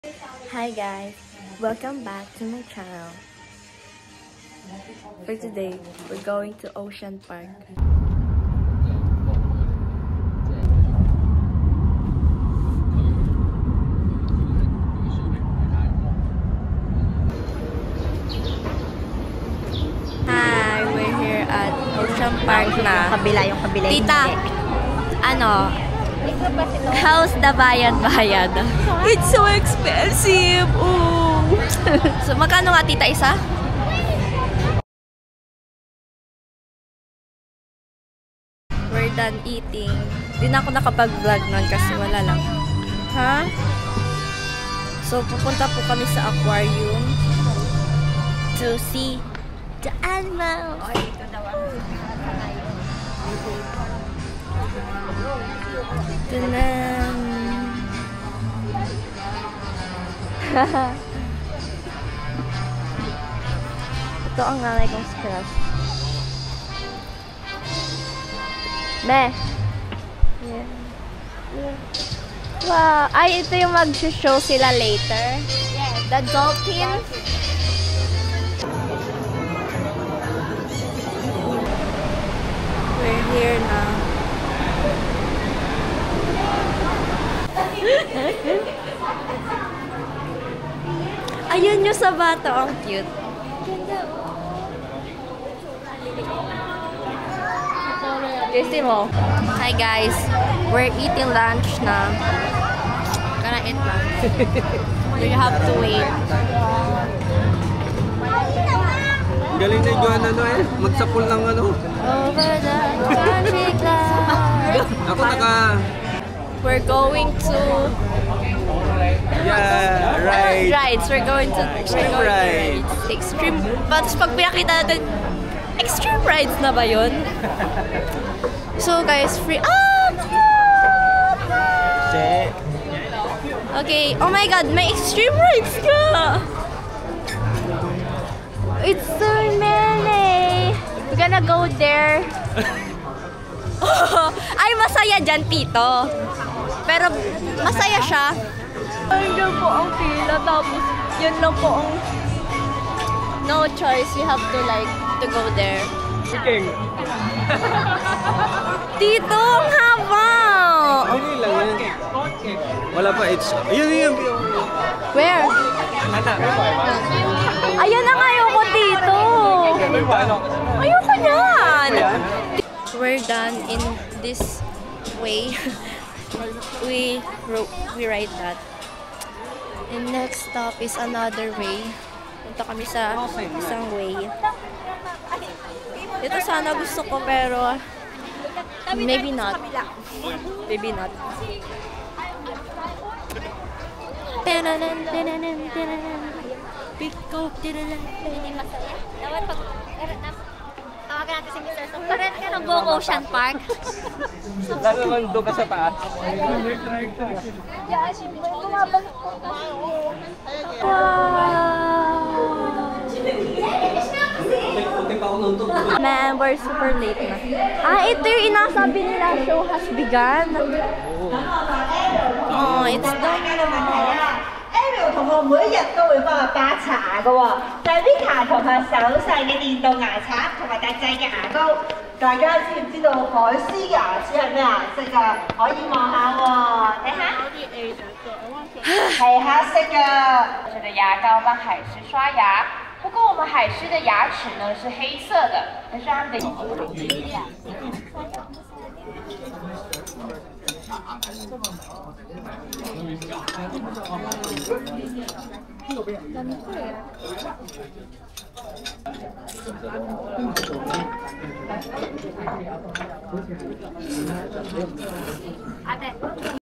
Hi guys, welcome back to my channel. For today, we're going to Ocean Park. Hi, we're here at Ocean Park na. Yung kabila. Tita, how's the bayad-bayad? It's so expensive! Ooh. So, magkano nga tita isa? We're done eating. Di na ako nakapag-vlog nun kasi wala lang. Ha? So, pupunta po kami sa aquarium to see the animals. Tanan. Ito ang nanay kong crush. Me. Yeah. Wow. Ay, ito yung mag-show sila later. Yes. The dolphin. We're here now. Ayun yung sa bato, ang cute. Tasty mo. Hi guys, we're eating lunch na. Gonna eat lunch. We have to wait. Galing na yung magsapul ng Over the traffic light. Ako We're going to rides. We're going to rides. Extreme. Tapos pag pinakita natin, extreme rides na ba yun? So guys, free. Okay. Oh my God, may extreme rides ka. It's so many. We're gonna go there. Ay, masaya dyan, Tito. Pero, masaya siya. Ayun po ang pila. Tapos, yun lang po ang no choice. You have to go there. Tito, ang haba! Hindi lang yan. Wala pa, yun. Where? Ayan na nga ayoko, Tito. Ayoko yan. We're done in this way. we ride that. And next stop is another way. Punta kami sa isang way. Ito sana gusto ko pero maybe not. Maybe not. Pick up. Dapat pag tawagan natin si Mr. So, parang ka ng Go Ocean Park. Lalo naman doon ka sa taas. Man, we're super late na. Ito yung inasabi nila, show has begun. Oh, it's done now. 同學每一日都會幫我打茶嘅喎，就係 Vita 同學手上嘅電動牙刷同埋特製嘅牙膏。大家知唔知道海獅牙齒係咩顏色㗎？可以望下喎，睇下。係黑色㗎。这的牙膏帮海狮刷牙，不過我們海獅的牙齒呢是黑色的，但是它們的。